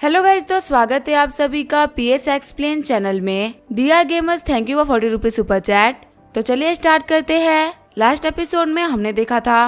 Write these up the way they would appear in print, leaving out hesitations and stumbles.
Hello guys, तो स्वागत है आप सभी का PS एक्सप्लेन चैनल में। Dear gamers, thank you for 40 rupees super chat. तो चलिए स्टार्ट करते हैं। लास्ट एपिसोड में हमने देखा था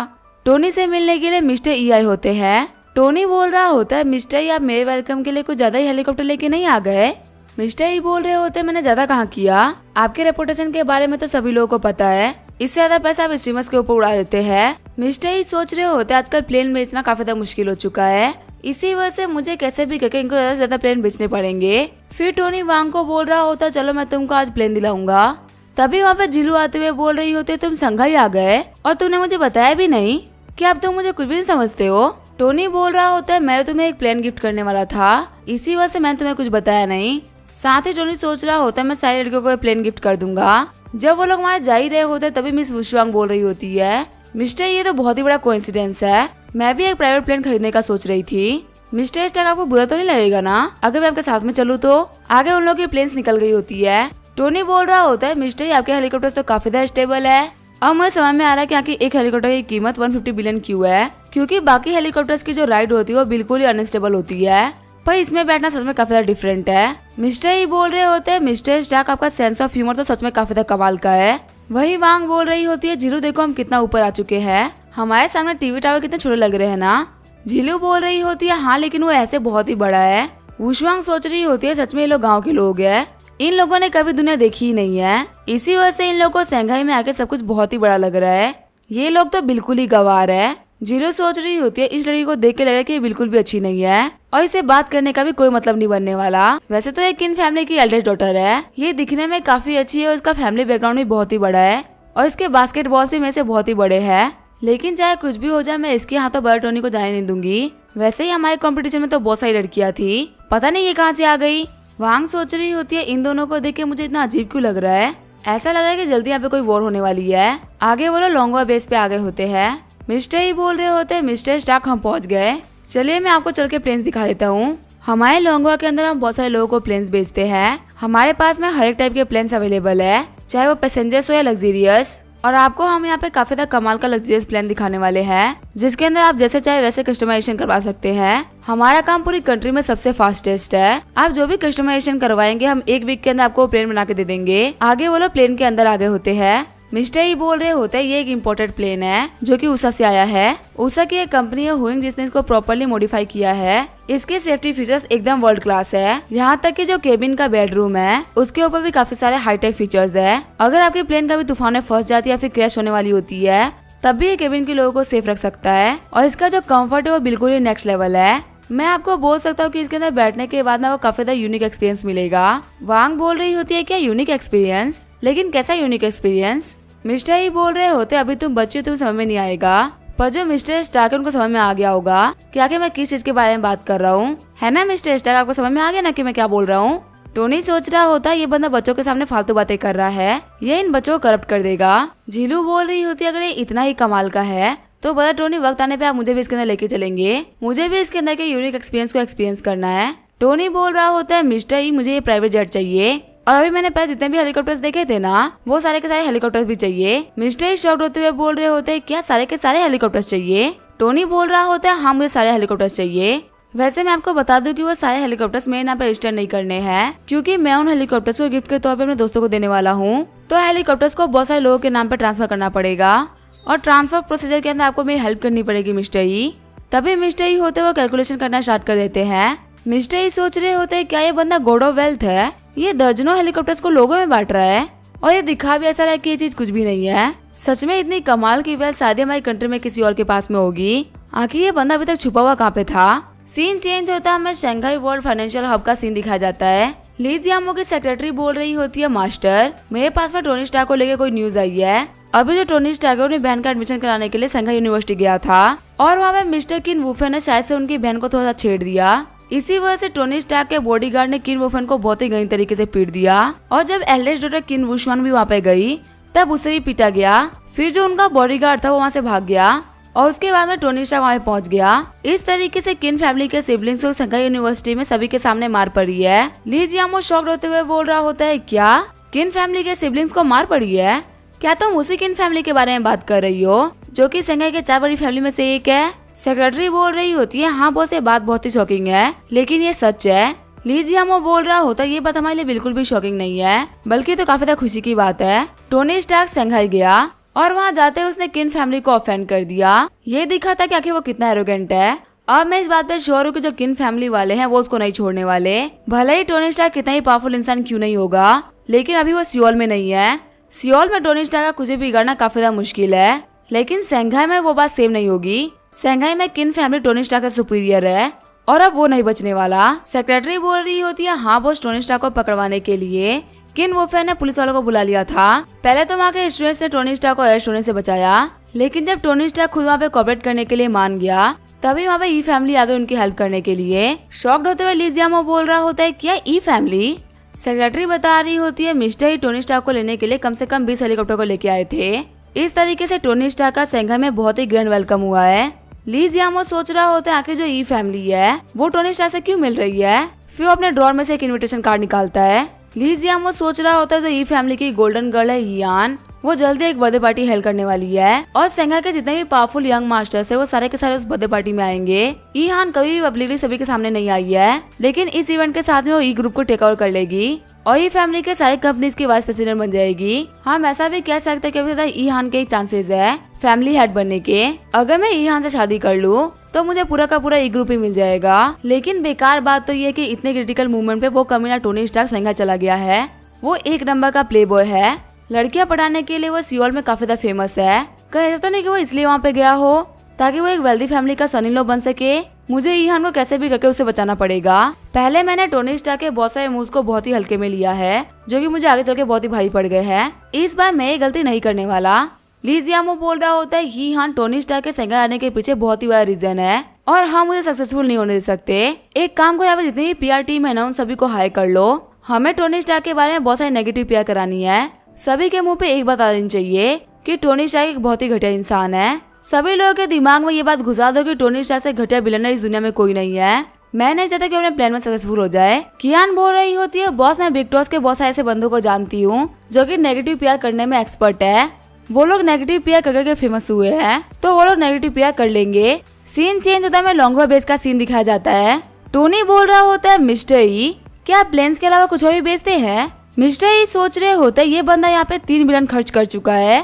टोनी से मिलने के लिए मिस्टर EI होते हैं। टोनी बोल रहा होता है, मिस्टर ई आप मेरे वेलकम के लिए कुछ ज्यादा ही हेलीकॉप्टर लेके नहीं आ गए। मिस्टर ई बोल रहे होते, मैंने ज्यादा कहाँ किया, आपके रेपुटेशन के बारे में तो सभी लोगों को पता है, इससे ज्यादा पैसा आप स्ट्रीमर्स के ऊपर उड़ा देते हैं। मिस्टर ई सोच रहे होते आजकल प्लेन बेचना काफी ज्यादा मुश्किल हो चुका है, इसी वजह से मुझे कैसे भी करके इनको ज्यादा से ज्यादा प्लेन बेचने पड़ेंगे। फिर टोनी वांग को बोल रहा होता, चलो मैं तुमको आज प्लेन दिलाऊंगा। तभी वहाँ पे जिलू आते हुए बोल रही होती, तुम संघाई आ गए और तुमने मुझे बताया भी नहीं कि अब तुम मुझे कुछ भी नहीं समझते हो। टोनी बोल रहा होता है, मैं तुम्हें एक प्लेन गिफ्ट करने वाला था, इसी वजह से मैंने तुम्हें कुछ बताया नहीं। साथ ही टोनी सोच रहा होता है, मैं सारी लड़कियों को प्लेन गिफ्ट कर दूंगा। जब वो लोग वहाँ जा ही रहे होते तभी मिस वुशुआंग बोल रही होती है, मिस्टर ये तो बहुत ही बड़ा कोइंसिडेंस है, मैं भी एक प्राइवेट प्लेन खरीदने का सोच रही थी। मिस्टर स्टार्क, आपको बुरा तो नहीं लगेगा ना अगर मैं आपके साथ में चलूँ तो? आगे उन लोगों की प्लेन्स निकल गई होती है। टोनी बोल रहा होता है, मिस्टर आपके हेलीकॉप्टर तो काफी ज्यादा स्टेबल है। अब मुझे समझ में आ रहा है कि आखिर एक हेलीकॉप्टर की कीमत 150 बिलियन क्यों है, क्योंकि बाकी हेलीकॉप्टर्स की जो राइड होती है वो बिल्कुल ही अनस्टेबल होती है, पर इसमें बैठना सच में काफी ज्यादा डिफरेंट है। मिस्टर ही बोल रहे होते हैं, मिस्टर स्टार्क आपका सेंस ऑफ ह्यूमर तो सच में काफी ज्यादा कमाल का है। वही वांग बोल रही होती है, जिलू देखो हम कितना ऊपर आ चुके हैं, हमारे सामने टीवी टावर कितने छोटे लग रहे हैं ना। जिलू बोल रही होती है, हाँ लेकिन वो ऐसे बहुत ही बड़ा है। वुशुआंग सोच रही होती है, सच में ये लोग गाँव के लोग हैं, इन लोगों ने कभी दुनिया देखी ही नहीं है, इसी वजह से इन लोगों को संघाई में आके सब कुछ बहुत ही बड़ा लग रहा है, ये लोग तो बिल्कुल ही गंवार है। जिलू सोच रही होती है, इस लड़की को देख के लग रहा है कि ये बिल्कुल भी अच्छी नहीं है और इसे बात करने का भी कोई मतलब नहीं बनने वाला। वैसे तो ये किन फैमिली की एल्डेस्ट डॉटर है, ये दिखने में काफी अच्छी है और इसका फैमिली बैकग्राउंड भी बहुत ही बड़ा है और इसके बास्केटबॉल से में से बहुत ही बड़े है, लेकिन चाहे कुछ भी हो जाए मैं इसके हाथों बड़ा टोनी को जाने नहीं दूंगी। वैसे ही हमारे कंपटीशन में तो बहुत सारी लड़कियां थी, पता नहीं ये कहाँ से आ गई। वांग सोच रही होती है, इन दोनों को देख के मुझे इतना अजीब क्यों लग रहा है, ऐसा लग रहा है कि जल्दी यहाँ पे कोई वॉर होने वाली है। आगे वो लोग लॉन्गवा बेस पे आ गए होते हैं। मिस्टर ही बोल रहे होते हैं, मिस्टर स्टार्क हम पहुंच गए, चलिए मैं आपको चल के प्लेन्स दिखा देता हूँ। हमारे लॉन्गवा के अंदर हम बहुत सारे लोगों को प्लेन्स बेचते हैं, हमारे पास में हर एक टाइप के प्लेन्स अवेलेबल है, चाहे वो पैसेंजर्स हो या लग्जरियस, और आपको हम यहाँ पे काफी ज्यादा कमाल का लग्जरियस प्लान दिखाने वाले हैं, जिसके अंदर आप जैसे चाहे वैसे कस्टमाइजेशन करवा सकते हैं। हमारा काम पूरी कंट्री में सबसे फास्टेस्ट है, आप जो भी कस्टमाइजेशन करवाएंगे हम एक वीक के अंदर आपको प्लेन बना के दे देंगे। आगे वो लोग प्लेन के अंदर आगे होते हैं। मिस्टर ही बोल रहे होते हैं, ये एक इम्पोर्टेड प्लेन है जो कि उषा से आया है। उषा की एक कंपनी है हुइंग जिसने इसको प्रॉपर्ली मॉडिफाई किया है। इसके सेफ्टी फीचर्स एकदम वर्ल्ड क्लास है, यहाँ तक कि जो केबिन का बेडरूम है उसके ऊपर भी काफी सारे हाईटेक फीचर्स है। अगर आपकी प्लेन कभी तूफान में फंस जाती है या फिर क्रैश होने वाली होती है तब भी ये केबिन के लोगों को सेफ रख सकता है और इसका जो कम्फर्ट है वो बिल्कुल ही नेक्स्ट लेवल है। मैं आपको बोल सकता हूँ कि इसके अंदर बैठने के बाद में आपको काफी ज्यादा यूनिक एक्सपीरियंस मिलेगा। वांग बोल रही होती है, क्या यूनिक एक्सपीरियंस, लेकिन कैसा यूनिक एक्सपीरियंस? मिस्टर ही बोल रहे होते, अभी तुम बच्चे तुम समझ में नहीं आएगा, पर जो मिस्टर स्टार्क उनको समझ में आ गया होगा कि आखिर मैं किस चीज के बारे में बात कर रहा हूँ, है ना मिस्टर स्टार्क, आपको समझ में आ गया ना कि मैं क्या बोल रहा हूँ। टोनी सोच रहा होता है, ये बंदा बच्चों के सामने फालतू बातें कर रहा है, ये इन बच्चों को करप्ट कर देगा। जिलू बोल रही होती है, अगर ये इतना ही कमाल का है तो बता टोनी, वक्त आने पे आप मुझे भी इसके अंदर लेके चलेंगे, मुझे भी इसके अंदर के यूनिक एक्सपीरियंस को एक्सपीरियंस करना है। टोनी बोल रहा होता है, मिस्टर ही मुझे ये प्राइवेट जेट चाहिए और अभी मैंने पहले जितने भी हेलीकॉप्टर्स देखे थे ना वो सारे के सारे हेलीकॉप्टर्स भी चाहिए। मिस्टर ही शॉक्ड होते हुए बोल रहे होते हैं, क्या सारे के सारे हेलीकॉप्टर्स चाहिए? टोनी बोल रहा होता है, हाँ मुझे सारे हेलीकॉप्टर्स चाहिए। वैसे मैं आपको बता दूं कि वो सारे हेलीकॉप्टर्स मेरे नाम पर रजिस्टर नहीं करने हैं, क्योंकि मैं उन हेलीकॉप्टर्स को गिफ्ट के तौर पर अपने दोस्तों को देने वाला हूँ, तो हेलीकॉप्टर्स को बहुत सारे लोगों के नाम पर ट्रांसफर करना पड़ेगा और ट्रांसफर प्रोसीजर के अंदर आपको मेरी हेल्प करनी पड़ेगी मिस्टर ही। तभी मिस्टर ही होते वो कैलकुलेशन करना स्टार्ट कर देते हैं। मिस्टर ही सोच रहे होते हैं, क्या ये बंदा गॉड ऑफ वेल्थ है, ये दर्जनों हेलीकॉप्टर्स को लोगों में बांट रहा है और ये दिखा भी ऐसा रहा है कि ये चीज कुछ भी नहीं है। सच में इतनी कमाल की वेल्थ शायद हमारी कंट्री में किसी और के पास में होगी। आखिर ये बंदा अभी तक छुपा हुआ कहाँ पे था? सीन चेंज होता है, हमें शंघाई वर्ल्ड फाइनेंशियल हब का सीन दिखाया जाता है। ली जियामो की सेक्रेटरी बोल रही होती है, मास्टर मेरे पास में टोनी स्टार्क को लेकर कोई न्यूज आई है। अभी जो टोनी स्टार्क अपनी बहन का एडमिशन कराने के लिए शंघाई यूनिवर्सिटी गया था और वहाँ पे मिस्टर किन वुफेन ने शायद से उनकी बहन को थोड़ा सा छेड़ दिया, इसी वजह से टोनी स्टार्क के बॉडीगार्ड ने किन वुफेन को बहुत ही गंदी तरीके से पीट दिया और जब एल्डेस्ट डॉटर किन वुशुआन भी वहाँ पे गई तब उसे भी पीटा गया। फिर जो उनका बॉडीगार्ड था वो वहाँ से भाग गया और उसके बाद में टोनी स्टार्क वहाँ पहुँच गया। इस तरीके से किन फैमिली के सिबलिंग्स को शंघाई यूनिवर्सिटी में सभी के सामने मार पड़ी है। ली जियामो शॉक्ड होते हुए बोल रहा होता है, क्या किन फैमिली के सिबलिंग्स को मार पड़ी है? क्या तुम उसी किन फैमिली के बारे में बात कर रही हो जो कि शंघाई के 4 बड़ी फैमिली में से एक है? सेक्रेटरी बोल रही होती है, हाँ बॉस ये बात बहुत ही शॉकिंग है, लेकिन ये सच है। ली जियामो बोल रहा होता है, ये बात हमारे लिए बिल्कुल भी शॉकिंग नहीं है, बल्कि तो काफी ज्यादा खुशी की बात है। टोनी स्टार्क शंघाई गया और वहाँ जाते उसने किन फैमिली को ऑफेंड कर दिया। ये दिखा था कि आखिर वो कितना एरोगेंट है। अब मैं इस बात पे श्योर हूँ कि जो किन फैमिली वाले हैं वो उसको नहीं छोड़ने वाले, भले ही टोनी स्टार्क कितना ही पावरफुल इंसान क्यों नहीं होगा। लेकिन अभी वो सियोल में नहीं है। सियोल में टोनी स्टार्क का कुछ भी बिगाड़ना काफी ज्यादा मुश्किल है, लेकिन शंघाई में वो बात सेम नहीं होगी। शंघाई में किन फैमिली टोनी स्टार्क का सुपीरियर है और अब वो नहीं बचने वाला। सेक्रेटरी बोल रही होती है, हाँ बॉस टोनी स्टार्क को पकड़वाने के लिए किन वोफे ने पुलिस वालों को बुला लिया था। पहले तो वहाँ के स्टूडेंट्स ने टोनी स्टार्क को अरेस्ट होने से बचाया, लेकिन जब टोनी स्टार्क खुद वहाँ पे कोऑपरेट करने के लिए मान गया, तभी वहाँ पे ई फैमिली आ गई उनकी हेल्प करने के लिए। शॉक्ड होते हुए ली जियामो बोल रहा होता है, क्या ई फैमिली? सेक्रेटरी बता रही होती है, मिस्टर ही टोनी स्टार्क को लेने के लिए कम से कम 20 हेलीकॉप्टर को लेके आए थे। इस तरीके से टोनी स्टार्क का शंघाई में बहुत ही ग्रैंड वेलकम हुआ है। ली जियामो सोच रहा होता है, आखिर जो ई फैमिली है वो टोनी स्टार्क से क्यों मिल रही है। फिर वो अपने ड्रॉर में से एक इनविटेशन कार्ड निकालता है। ली जियामो सोच रहा होता है, जो ई फैमिली की गोल्डन गर्ल है ईयान, वो जल्दी एक बर्थडे पार्टी हेल्ड करने वाली है और शंघाई के जितने भी पावरफुल यंग मास्टर्स है वो सारे के सारे उस बर्थडे पार्टी में आएंगे। ईहान कभी भी पब्लिकली सभी के सामने नहीं आई है, लेकिन इस इवेंट के साथ में वो ई ग्रुप को टेक ओवर कर लेगी और ई फैमिली के सारी कंपनीज की वाइस प्रेसिडेंट बन जाएगी। हम ऐसा भी कह सकते हैं कि अभी ज्यादा ईहान के चांसेस है फैमिली हेड बनने के। अगर मैं ईहान से शादी कर लूँ तो मुझे पूरा का पूरा ई ग्रुप ही मिल जाएगा। लेकिन बेकार बात तो ये कि इतने क्रिटिकल मूवमेंट पे वो कमीना टोनी स्टार्क शंघाई चला गया है। वो एक नंबर का प्ले बॉय है, लड़कियां पढ़ाने के लिए वो सियोल में काफी ज्यादा फेमस है। कहीं ऐसा तो नहीं कि वो इसलिए वहाँ पे गया हो ताकि वो एक वेल्दी फैमिली का सन इन लॉ बन सके। मुझे ईहान को कैसे भी करके उसे बचाना पड़ेगा। पहले मैंने टोनी स्टार्क के बहुत सारे मूव्स को बहुत ही हल्के में लिया है, जो कि मुझे आगे चल के बहुत ही भारी पड़ गए हैं। इस बार मैं ये गलती नहीं करने वाला। ली जियामो बोल रहा होता है, ईहान टोनी स्टार्क के शंघाई आने के पीछे बहुत ही बड़ा रीजन है और हम मुझे सक्सेसफुल नहीं होने दे सकते। एक काम करो, यहाँ पे जितनी भी PR टीम है ना उन सभी को हायर कर लो। हमें टोनी स्टार्क के बारे में बहुत सारी नेगेटिव PR करानी है। सभी के मुंह पे एक बात आ जानी चाहिए कि टोनी स्टार्क एक बहुत ही घटिया इंसान है। सभी लोगों के दिमाग में ये बात घुसा दो कि टोनी स्टार्क से घटिया बिलियनर इस दुनिया में कोई नहीं है। मैं नहीं चाहता कि अपने प्लान में सक्सेसफुल हो जाए। कियान बोल रही होती है, बॉस मैं बिग टॉस के बहुत सारे ऐसे बंदों को जानती हूँ जो कि नेगेटिव PR करने में एक्सपर्ट है। वो लोग नेगेटिव PR करके फेमस हुए हैं, तो वो लोग नेगेटिव PR कर लेंगे। सीन चेंज होता है, लॉन्गवा बेस का सीन दिखाया जाता है। टोनी बोल रहा होता है, मिस्टर ई क्या प्लेन्स के अलावा कुछ और भी बेचते हैं? मिस्टर ई सोच रहे होते ये बंदा यहाँ पे 3 बिलियन खर्च कर चुका है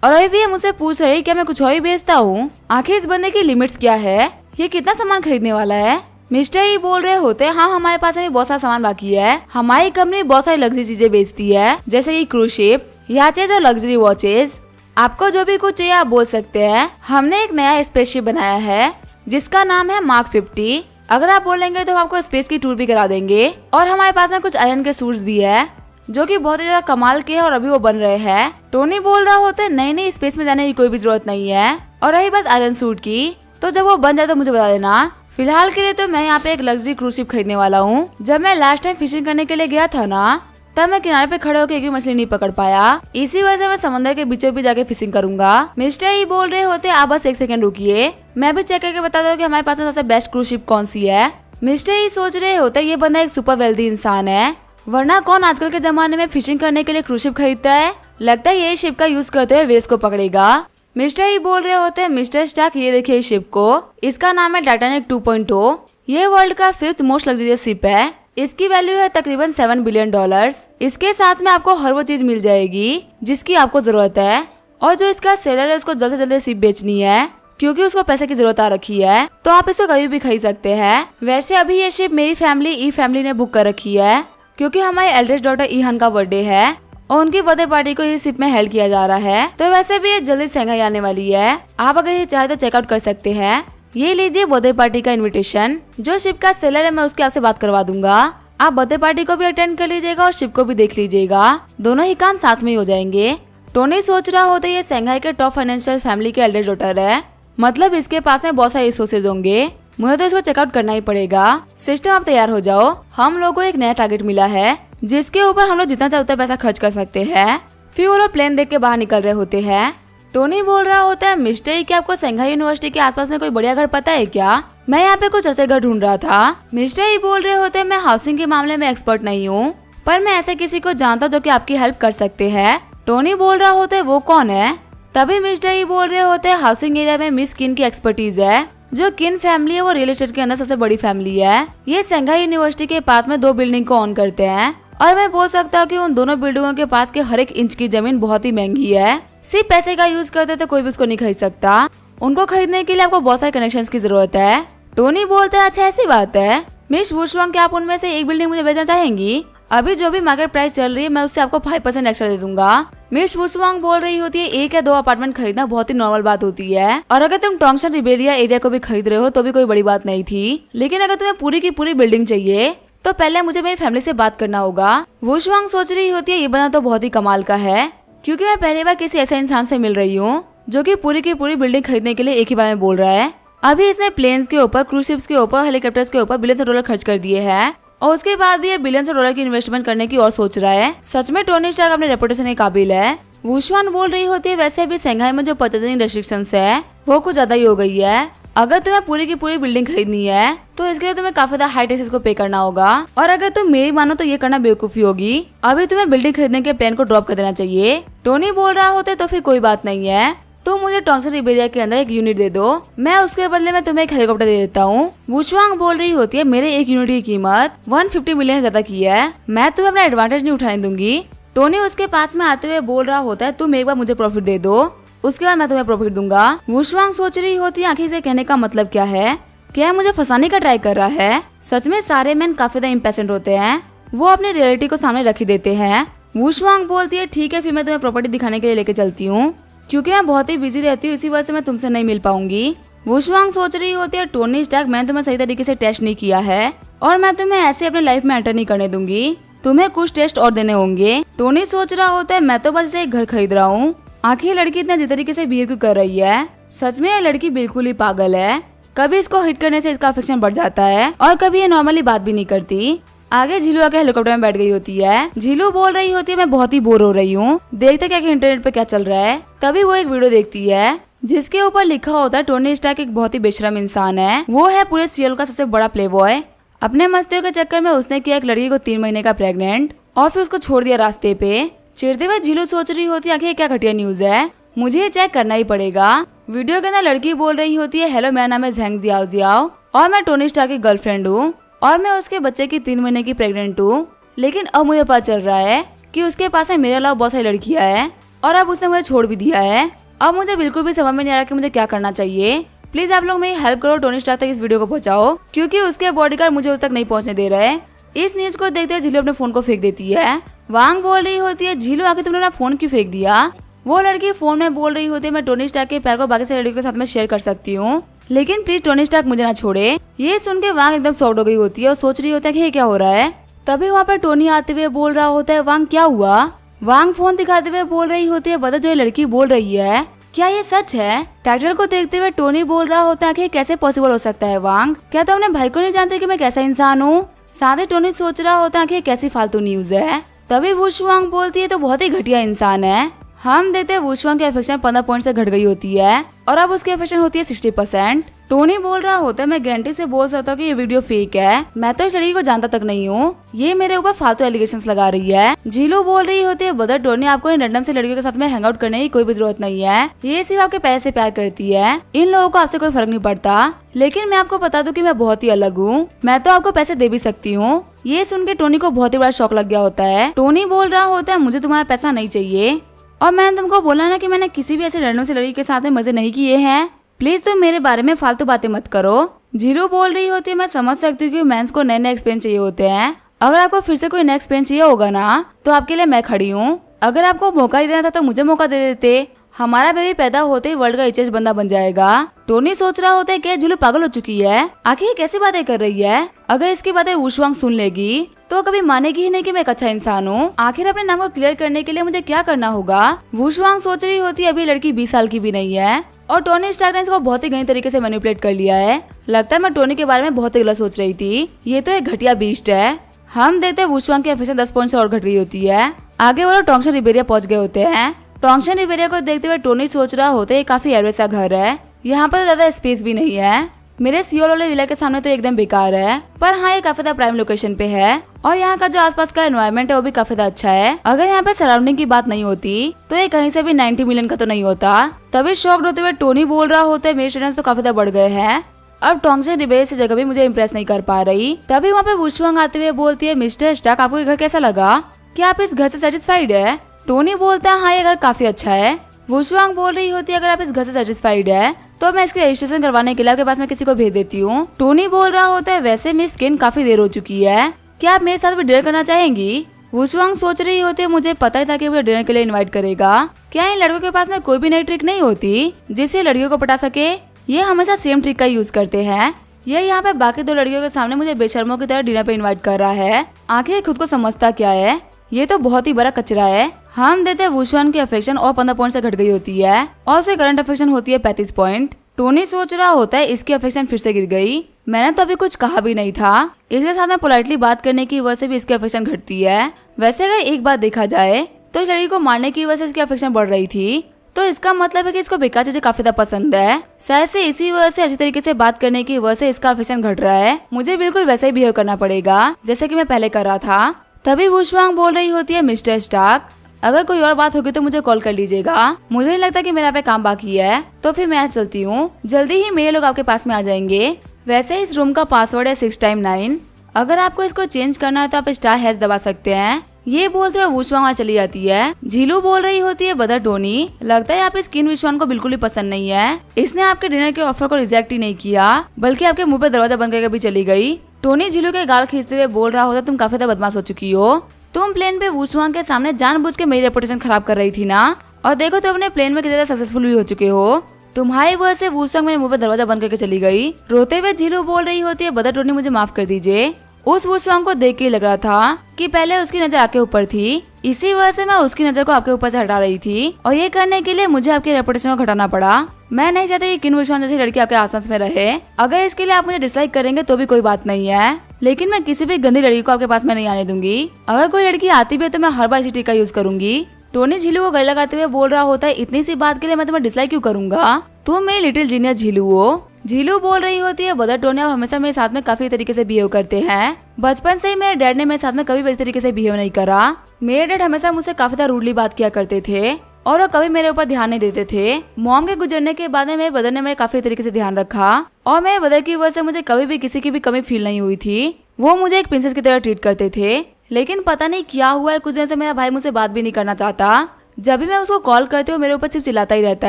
और अभी भी मुझसे पूछ रहे क्या मैं कुछ और ही बेचता हूँ। आखिर इस बंदे की लिमिट्स क्या है? ये कितना सामान खरीदने वाला है? मिस्टर ई बोल रहे होते हाँ हमारे पास अभी बहुत सारा सामान बाकी है। हमारी कंपनी बहुत सारी लग्जरी चीजें बेचती है, जैसे कि क्रूज शिप, याचेज और लग्जरी वॉचेज। आपको जो भी कुछ चाहिए आप बोल सकते हैं। हमने एक नया स्पेसशिप बनाया है जिसका नाम है मार्क 50। अगर आप बोलेंगे तो हम आपको स्पेस की टूर भी करा देंगे और हमारे पास में कुछ आयरन के सूट्स भी है जो कि बहुत ही ज्यादा कमाल के हैं और अभी वो बन रहे हैं। टोनी बोल रहा होता है नहीं स्पेस में जाने की कोई भी जरूरत नहीं है। और रही बात आयरन सूट की, तो जब वो बन जाए तो मुझे बता देना। फिलहाल के लिए तो मैं यहाँ पे एक लग्जरी क्रूज शिप खरीदने वाला हूँ। जब मैं लास्ट टाइम फिशिंग करने के लिए गया था ना, तब मैं किनारे पे खड़े होकर एक भी मछली नहीं पकड़ पाया। इसी वजह से मैं समंदर के बीचों बीच जाके फिशिंग करूंगा। मिस्टर ई बोल रहे होते आप बस 1 सेकंड रुकिए, मैं भी चेक करके बता दूं कि हमारे पास सबसे बेस्ट क्रूज शिप कौन सी है। मिस्टर ई सोच रहे होते ये बंदा एक सुपर वेल्दी इंसान है, वरना कौन आजकल के जमाने में फिशिंग करने के लिए क्रूज शिप खरीदता है। लगता है ये शिप का यूज करते हुए वेस्ट को पकड़ेगा। मिस्टर ई बोल रहे होते हैं, मिस्टर स्टार्क ये देखिए इस शिप को, इसका नाम है टाइटैनिक 2.0। ये वर्ल्ड का 5th मोस्ट लग्जरियस शिप है। इसकी वैल्यू है तकरीबन $7 बिलियन। इसके साथ में आपको हर वो चीज मिल जाएगी जिसकी आपको जरूरत है। और जो इसका सेलर है उसको जल्द से जल्द शिप बेचनी है क्योंकि उसको पैसे की जरूरत आ रखी है, तो आप इसको कभी भी खरीद सकते हैं। वैसे अभी ये शिप मेरी फैमिली ई फैमिली ने बुक कर रखी है क्योंकि हमारी एल्डेस्ट डॉटर ईहान का बर्थडे है और उनकी बर्थडे पार्टी को इस शिप में हेल्ड किया जा रहा है। तो वैसे भी ये जल्दी शंघाई आने वाली है। आप अगर ये चाहे तो चेकआउट कर सकते हैं। ये लीजिए बर्थडे पार्टी का इनविटेशन। जो शिप का सेलर है मैं उसके आपसे बात करवा दूंगा। आप बर्थडे पार्टी को भी अटेंड कर लीजिएगा और शिप को भी देख लीजिएगा, दोनों ही काम साथ में ही हो जाएंगे। टोनी सोच रहा होता है ये शंघाई के टॉप फाइनेंशियल फैमिली के एल्डर डॉटर है, मतलब इसके पास में बहुत सारे रिसोर्सेज होंगे। मुझे तो इसको चेकआउट करना ही पड़ेगा। सिस्टम आप तैयार हो जाओ, हम लोगों को एक नया टारगेट मिला है जिसके ऊपर हम लोग जितना चाहे उतना पैसा खर्च कर सकते हैं। फिर वो लोग प्लेन देख के बाहर निकल रहे होते हैं। टोनी बोल रहा होता है, मिस्टर ई क्या आपको शंघाई यूनिवर्सिटी के आसपास में कोई बढ़िया घर पता है क्या? मैं यहाँ पे कुछ ऐसे घर ढूंढ रहा था। मिस्टर ई बोल रहे होते हैं, मैं हाउसिंग के मामले में एक्सपर्ट नहीं हूँ, पर मैं ऐसे किसी को जानता हूँ जो कि आपकी हेल्प कर सकते हैं। टोनी बोल रहा होता है, वो कौन है? तभी मिस्टर ई बोल रहे होते हैं, हाउसिंग एरिया में मिस किन की एक्सपर्टीज है, जो किन फैमिली है वो रियल एस्टेट के अंदर सबसे बड़ी फैमिली है। ये संघाई यूनिवर्सिटी के पास में 2 बिल्डिंग को ऑन करते हैं और मैं बोल सकता हूँ कि उन दोनों बिल्डिंगों के पास के हर एक इंच की जमीन बहुत ही महंगी है। सिर्फ पैसे का यूज करते तो कोई भी उसको नहीं खरीद सकता। उनको खरीदने के लिए आपको बहुत सारे कनेक्शंस की जरूरत है। टोनी बोलता है अच्छा ऐसी बात है मिस वुशवांग, क्या आप उनमें से एक बिल्डिंग मुझे बेचना चाहेंगी? अभी जो भी मार्केट प्राइस चल रही है मैं उससे आपको 5% एक्स्ट्रा दे दूंगा। मिस वुशवांग बोल रही होती है 1 या 2 अपार्टमेंट खरीदना बहुत ही नॉर्मल बात होती है और अगर तुम टोंगशन रिबेरिया एरिया को भी खरीद रहे हो तो भी कोई बड़ी बात नहीं थी, लेकिन अगर तुम्हें पूरी की पूरी बिल्डिंग चाहिए तो पहले मुझे मेरी फैमिली से बात करना होगा। वुशवांग सोच रही होती है ये बना तो बहुत ही कमाल का है, क्योंकि मैं पहली बार किसी ऐसे इंसान से मिल रही हूँ जो कि पूरी की पूरी बिल्डिंग खरीदने के लिए एक ही बार में बोल रहा है। अभी इसने प्लेन्स के ऊपर, क्रूज शिप्स के ऊपर, हेलीकॉप्टर्स के ऊपर बिलियंस डॉलर खर्च कर दिए हैं और उसके बाद भी ये बिलियंस डॉलर की इन्वेस्टमेंट करने की और सोच रहा है। सच में टोनी स्टार्क अपने रेपुटेशन के काबिल है। वुशवान बोल रही होती है वैसे भी संघाई में जो परचेजिंग रेस्ट्रिक्शंस है वो कुछ ज्यादा ही हो गई है। अगर तुम्हें पूरी की पूरी बिल्डिंग खरीदनी है तो इसके लिए तुम्हें काफी ज्यादा हाई टैक्सेस को पे करना होगा और अगर तुम मेरी मानो तो ये करना बेवकूफी होगी। अभी तुम्हें बिल्डिंग खरीदने के प्लान को ड्रॉप कर देना चाहिए। टोनी बोल रहा होता है तो फिर कोई बात नहीं है, तो मुझे टोंगशन रिबेरिया के अंदर एक यूनिट दे दो, मैं उसके बदले में तुम्हें एक हेलीकॉप्टर दे देता हूँ। वुशवांग बोल रही होती है मेरे एक यूनिट की कीमत 150 मिलियन से ज्यादा की है, मैं तुम्हें अपना एडवांटेज नहीं उठाने दूंगी। टोनी उसके पास में आते हुए बोल रहा होता है तुम एक बार मुझे प्रॉफिट दे दो, उसके बाद मैं तुम्हें प्रॉफिट दूंगा। वुशवांग सोच रही होती है आखिर से कहने का मतलब क्या है, क्या मुझे फंसाने का ट्राई कर रहा है? सच में सारे मैन काफी ज्यादा इम्पेशेंट होते हैं, वो अपनी रियलिटी को सामने रख ही देते हैं। वुशवांग बोलती है ठीक है फिर मैं तुम्हें प्रॉपर्टी दिखाने के लिए लेके चलती हूँ, क्योंकि मैं बहुत ही बिजी रहती हूँ इसी वजह से मैं तुमसे नहीं मिल पाऊंगी। वुशवांग सोच रही होती है टोनी स्टार्क मैंने तुम्हें सही तरीके से टेस्ट नहीं किया है और मैं तुम्हें ऐसे अपने लाइफ में एंटर नहीं करने दूंगी, तुम्हें कुछ टेस्ट और देने होंगे। टोनी सोच रहा होता है मैं तो बस एक घर खरीद रहा हूँ, आखिर ये लड़की इतना जिस तरीके से बिहेव क्यों कर रही है? सच में ये लड़की बिल्कुल ही पागल है। कभी इसको हिट करने से इसका अफेक्शन बढ़ जाता है और कभी ये नॉर्मली बात भी नहीं करती। आगे झीलू आके हेलीकॉप्टर में बैठ गई होती है। झीलू बोल रही होती है मैं बहुत ही बोर हो रही हूँ, देखते क्या कि इंटरनेट पे क्या चल रहा है। तभी वो एक वीडियो देखती है जिसके ऊपर लिखा होता है टोनी स्टार्क एक बहुत ही बेशरम इंसान है, वो है पूरे सीरियल का सबसे बड़ा प्ले बॉय। अपने मस्तियों के चक्कर में उसने किया एक लड़की को 3 महीने का प्रेग्नेंट और फिर उसको छोड़ दिया रास्ते पे। चिढ़ते हुए झीलू सोच रही होती है आखिर क्या घटिया न्यूज है, मुझे ये चेक करना ही पड़ेगा। वीडियो के अंदर लड़की बोल रही होती है हेलो मेरा नाम है झेंग जियाओ जियाओ और मैं टोनी स्टार्क की गर्लफ्रेंड हूँ और मैं उसके बच्चे की 3 महीने की प्रेग्नेंट हूँ, लेकिन अब मुझे पता चल रहा है कि उसके पास है मेरे अलावा बहुत सारी लड़कियां हैं और अब उसने मुझे छोड़ भी दिया है। अब मुझे बिल्कुल भी समझ में नहीं आ रहा कि मुझे क्या करना चाहिए। प्लीज आप लोग मेरी हेल्प करो, टोनी स्टार्क तक इस वीडियो को पहुंचाओ क्योंकि उसके बॉडीगार्ड मुझे उस तक नहीं पहुंचने दे रहे। इस न्यूज को देखते हुए झीलू अपने फोन को फेंक देती है। वांग बोल रही होती है झीलू आके तुमने अपना फोन क्यों फेंक दिया? वो लड़की फोन में बोल रही होती है मैं टोनी स्टार्क के पैर को बाकी सारी लड़कियों के साथ में शेयर कर सकती हूँ, लेकिन प्लीज टोनी स्टार्क मुझे ना छोड़े। ये सुन के वांग एकदम शॉक्ड हो गई होती है और सोच रही होता है कि ये क्या हो रहा है। तभी वहाँ पे टोनी आते हुए बोल रहा होता है वांग क्या हुआ? वांग फोन दिखाते हुए बोल रही होती है बता जो ये लड़की बोल रही है क्या ये सच है? टाइटल को देखते हुए टोनी बोल रहा होता है कि कैसे पॉसिबल हो सकता है वांग, क्या तुम अपने भाई को नहीं जानते कि मैं कैसा इंसान हूँ? साथ ही टोनी सोच रहा होता है कि कैसी फालतू न्यूज है। तभी वुशवांग बोलती है तो बहुत ही घटिया इंसान है। हम देखते हैं वुशवांग की अफेक्शन 15 पॉइंट से घट गई होती है और अब उसकी अफेक्शन होती है 60%। टोनी बोल रहा होता है मैं गारंटी से बोल सकता हूँ कि ये वीडियो फेक है, मैं तो इस लड़की को जानता तक नहीं हूँ, ये मेरे ऊपर फालतू एलिगेशंस लगा रही है। झीलू बोल रही होती है बदर टोनी आपको इन रैंडम से लड़कियों के साथ में हैंग आउट करने की कोई भी जरूरत नहीं है, ये सिर्फ आपके पैसे से प्यार करती है, इन लोगों को आपसे कोई फर्क नहीं पड़ता। लेकिन मैं आपको बता दूं कि मैं बहुत ही अलग हूँ, मैं तो आपको पैसे दे भी सकती हूँ। ये सुन के टोनी को बहुत ही बड़ा शौक लग गया होता है। टोनी बोल रहा होता है मुझे तुम्हारा पैसा नहीं चाहिए और मैंने तुमको बोला ना कि मैंने किसी भी ऐसे रैंडम से लड़की के साथ में मजे नहीं किए हैं, प्लीज तुम मेरे बारे में फालतू बातें मत करो। झीलू बोल रही होती है मैं समझ सकती हूँ कि मेंस को नए नए एक्सपीरियंस चाहिए होते हैं, अगर आपको फिर से कोई नया एक्सपीरियंस चाहिए होगा ना तो आपके लिए मैं खड़ी हूँ, अगर आपको मौका ही देना था तो मुझे मौका दे देते, हमारा बेबी पैदा होते ही वर्ल्ड का रिचेस्ट बंदा बन जाएगा। टोनी सोच रहा होता है कि झीलू पागल हो चुकी है, आखिर ये कैसी बातें कर रही है, अगर इसकी बातें वुशवांग सुन लेगी तो कभी मानेगी ही नहीं कि मैं एक अच्छा इंसान हूँ। आखिर अपने नाम को क्लियर करने के लिए मुझे क्या करना होगा? वुशवांग सोच रही होती है अभी लड़की 20 साल की भी नहीं है और टोनी स्टार्क ने इसको बहुत ही गलत तरीके से मैनिपुलेट कर लिया है। लगता है मैं टोनी के बारे में बहुत ही गलत सोच रही थी, ये तो एक घटिया बीस्ट है। हम देखते हैं वुशवांग की अफेक्शन 10 पॉइंट से और घट रही होती है। आगे वो लोग टोंगशन रिबेरिया पहुंच गए होते हैं। टोंगशन रिबेरिया को देखते हुए टोनी सोच रहा होता है काफी एवरेज सा घर है, यहाँ पर ज्यादा स्पेस भी नहीं है, मेरे सियोल वाले विला के सामने तो एकदम बेकार है, पर हाँ ये काफी ज्यादा प्राइम लोकेशन पे है और यहाँ का जो आसपास का एनवायरनमेंट है वो भी काफी ज्यादा अच्छा है। अगर यहाँ पे सराउंडिंग की बात नहीं होती तो ये कहीं से भी 90 मिलियन का तो नहीं होता। तभी शॉक्ड होते हुए टोनी बोल रहा होता है मेरे स्टूडेंट्स तो काफी ज्यादा बढ़ गए हैं अब टोंग से रिबेल से जगह भी मुझे इम्प्रेस नहीं कर पा रही। तभी वहाँ पे वुशुआंग आते हुए बोलती है, मिस्टर स्टार्क आपको ये घर कैसा लगा, क्या आप इस घर से सेटिस्फाइड है? टोनी बोलता है, हाँ ये घर काफी अच्छा है। वुशुआंग बोल रही होती है, अगर आप इस घर से सेटिस्फाइड है तो मैं इसके रजिस्ट्रेशन करवाने के लिए आपके पास में किसी को भेज देती हूँ। टोनी बोल रहा होता है, वैसे मेरी स्किन काफी देर हो चुकी है, क्या आप मेरे साथ भी डिनर करना चाहेंगी? वुशुआंग सोच रही होती है, मुझे पता ही था कि वो डिनर के लिए इनवाइट करेगा। क्या इन लड़कों के पास में कोई भी नई ट्रिक नहीं होती जिससे लड़कियों को पटा सके? ये हमेशा सेम ट्रिक का यूज करते हैं। ये यहाँ पे बाकी दो लड़कियों के सामने मुझे बेशर्मों की तरह डिनर पे इनवाइट कर रहा है। आखिर खुद को समझता क्या है, ये तो बहुत ही बड़ा कचरा है। हम देते हैं वुशुआंग की अफेक्शन और 15 पॉइंट से घट गई होती है और उसे करंट अफेक्शन होती है 35 पॉइंट। टोनी सोच रहा होता है, इसकी अफेक्शन फिर से गिर गई, मैंने तो अभी कुछ कहा भी नहीं था। इसके साथ में पोलाइटली बात करने की वजह से भी इसकी अफेक्शन घटती है। वैसे अगर एक बात देखा जाए तो इस लड़की को मारने की वजह से इसकी अफेक्शन बढ़ रही थी, तो इसका मतलब है कि इसको बेकार चीजें काफी ज्यादा पसंद है। शायद से इसी वजह से अच्छी तरीके से बात करने की वजह से इसका अफेक्शन घट रहा है। मुझे बिल्कुल वैसे ही बिहेव करना पड़ेगा जैसे कि मैं पहले कर रहा था। तभी वुशुआंग बोल रही होती है, मिस्टर स्टार्क अगर कोई और बात होगी तो मुझे कॉल कर लीजिएगा, मुझे नहीं लगता कि मेरा पे काम बाकी है, तो फिर मैं आज चलती हूँ, जल्दी ही मेरे लोग आपके पास में आ जाएंगे। वैसे इस रूम का पासवर्ड है 6x9, अगर आपको इसको चेंज करना है तो आप *# दबा सकते हैं। ये बोलते हुए वुशुआंग वहाँ चली जाती है। झीलू बोल रही होती है, बदर टोनी लगता है आप इस स्किन वुशुआंग को बिल्कुल ही पसंद नहीं है, इसने आपके डिनर के ऑफर को रिजेक्ट ही नहीं किया बल्कि आपके मुंह पे दरवाजा बंद करके भी चली गई। टोनी झीलू के गाल खींचते हुए बोल रहा होता, तुम काफी ज्यादा बदमाश हो चुकी हो, तुम प्लेन पे वुशुआंग के सामने जानबूझ के मेरी रेपुटेशन खराब कर रही थी ना, और देखो तुम अपने प्लेन में कितने सक्सेसफुल भी हो चुके हो, तुम्हारी वजह से वुशुआंग मेरे मुंह पे दरवाजा बंद करके चली गई। रोते हुए झीलू बोल रही होती है, बदर टोनी मुझे माफ कर दीजिए, उस वुशुआंग को देख के लग रहा था कि पहले उसकी नजर आपके ऊपर थी, इसी वजह से मैं उसकी नजर को आपके ऊपर से हटा रही थी और ये करने के लिए मुझे आपकी रेपुटेशन को घटाना पड़ा। मैं नहीं चाहती कि किन वुशुआंग जैसी लड़की आपके आसपास में रहे। अगर इसके लिए आप मुझे डिसलाइक करेंगे तो भी कोई बात नहीं है, लेकिन मैं किसी भी गंदी लड़की को आपके पास में नहीं आने दूंगी। अगर कोई लड़की आती भी है तो मैं हर बार इसी ट्रिक का यूज करूंगी। टोनी झीलू को गले लगाते हुए बोल रहा होता है, इतनी सी बात के लिए मैं तुम्हें डिसलाइक क्यों करूंगा, तुम मेरी लिटिल जीनियस झीलू हो। झीलू बोल रही होती है, बदर टोनी आप हमेशा मेरे साथ में काफी तरीके से बिहेव करते हैं, बचपन से ही मेरे डैड ने मेरे साथ में कभी भी इस तरीके से बिहेव नहीं करा। मेरे डैड हमेशा मुझसे काफी ज्यादा रूडली बात किया करते थे और वो कभी मेरे ऊपर ध्यान नहीं देते थे। मॉम के गुजरने के बाद में मेरे बदर ने मेरे काफी तरीके से ध्यान रखा और मेरे बदर की वजह से मुझे कभी भी किसी की भी कमी फील नहीं हुई थी। वो मुझे एक प्रिंसेस की तरह ट्रीट करते थे, लेकिन पता नहीं क्या हुआ है, कुछ दिन से मेरा भाई मुझसे बात भी नहीं करना चाहता। जब भी मैं उसको कॉल करती हूँ मेरे ऊपर सिर्फ चिल्लाता ही रहता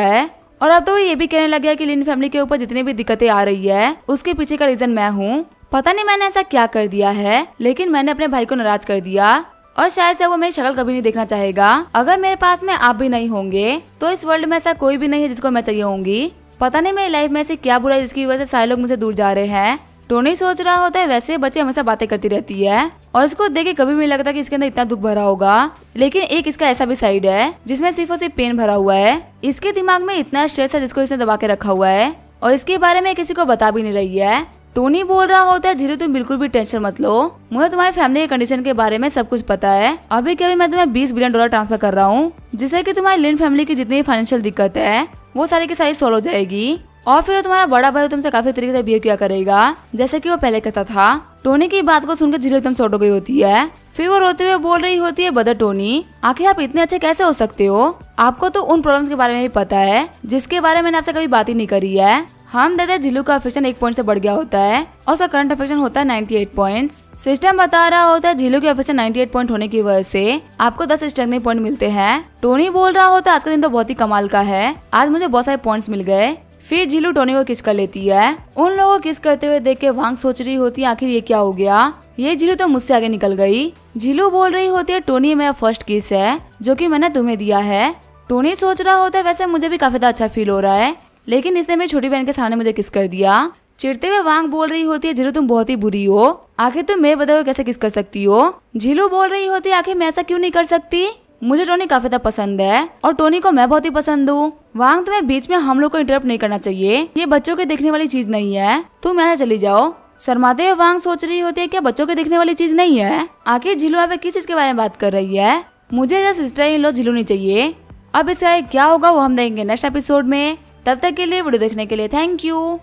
है और अब तो वो ये भी कहने लग गया कि लिन फैमिली के ऊपर जितनी भी दिक्कतें आ रही है उसके पीछे का रीजन मैं हूँ। पता नहीं मैंने ऐसा क्या कर दिया है, लेकिन मैंने अपने भाई को नाराज कर दिया और शायद से वो मेरी शक्ल कभी नहीं देखना चाहेगा। अगर मेरे पास में आप भी नहीं होंगे तो इस वर्ल्ड में ऐसा कोई भी नहीं है जिसको मैं चाहिए होंगी। पता नहीं मेरी लाइफ में ऐसी क्या बुरा है जिसकी वजह से सारे लोग मुझसे दूर जा रहे हैं। टोनी सोच रहा होता है, वैसे बच्चे हमेशा बातें करती रहती है और इसको देख के कभी भी नहीं लगता कि इसके अंदर इतना दुख भरा होगा, लेकिन एक इसका ऐसा भी साइड है जिसमें सिर्फ और सिर्फ पेन भरा हुआ है। इसके दिमाग में इतना स्ट्रेस है जिसको इसने दबा के रखा हुआ है और इसके बारे में किसी को बता भी नहीं रही है। टोनी बोल रहा होता है, झीलू तुम बिल्कुल भी टेंशन मत लो, मुझे तुम्हारी फैमिली के कंडीशन के बारे में सब कुछ पता है। अभी कभी मैं तुम्हें $20 बिलियन ट्रांसफर कर रहा हूँ, जिससे कि तुम्हारी लिन फैमिली की जितनी फाइनेंशियल दिक्कत है वो सारी की सारी सॉल्व हो जाएगी और फिर तुम्हारा बड़ा भाई तुमसे काफी तरीके से बिहेव किया करेगा जैसे कि वो पहले कहता था। टोनी की बात को सुनकर झीलू एकदम शॉर्ट हो गई होती है। फिर वो रोते हुए बोल रही होती है, बदर टोनी आखिर आप इतने अच्छे कैसे हो सकते हो, आपको तो उन प्रॉब्लम्स के बारे में भी पता है जिसके बारे में मैंने आपसे कभी बात ही नहीं करी है। हम देते झीलू का अफेक्शन 1 पॉइंट से बढ़ गया होता है और उसका करंट अफेक्शन होता है 98 पॉइंट्स। सिस्टम बता रहा होता है झीलू के अफेक्शन 98 पॉइंट होने की वजह से आपको 10 स्ट्रेंथनिंग पॉइंट मिलते हैं। टोनी बोल रहा होता है, आज का दिन तो बहुत ही कमाल का है, आज मुझे बहुत सारे पॉइंट्स मिल गए। फिर झीलू टोनी को किस कर लेती है। उन लोगों को किस करते हुए देख के वांग सोच रही होती है, आखिर ये क्या हो गया, ये झीलू तो मुझसे आगे निकल गई। झीलू बोल रही होती है, टोनी मेरा फर्स्ट किस है जो कि मैंने तुम्हें दिया है। टोनी सोच रहा होता है, वैसे मुझे भी काफी अच्छा फील हो रहा है, लेकिन इसने मेरी छोटी बहन के सामने मुझे किस कर दिया। चिढ़ते हुए वांग बोल रही होती है, झीलू तुम बहुत ही बुरी हो, आखिर तुम मेरे बदले को कैसे किस कर सकती हो। झीलू बोल रही होती है, आखिर मैं ऐसा क्यों नहीं कर सकती, मुझे टोनी काफी ज्यादा पसंद है और टोनी को मैं बहुत ही पसंद हूँ। वांग तुम्हें बीच में हम लोग को इंटरप्ट नहीं करना चाहिए, ये बच्चों के देखने वाली चीज नहीं है, तुम यहाँ चली जाओ। शर्माते हुए वांग सोच रही होती है, क्या बच्चों के देखने वाली चीज नहीं है, आखिर झीलू यहाँ पे किस चीज के बारे में बात कर रही है। मुझे सिस्टर इन लॉ झीलू नहीं चाहिए। अब इसका क्या होगा वो हम देखेंगे नेक्स्ट एपिसोड में। तब तक के लिए वीडियो देखने के लिए थैंक यू।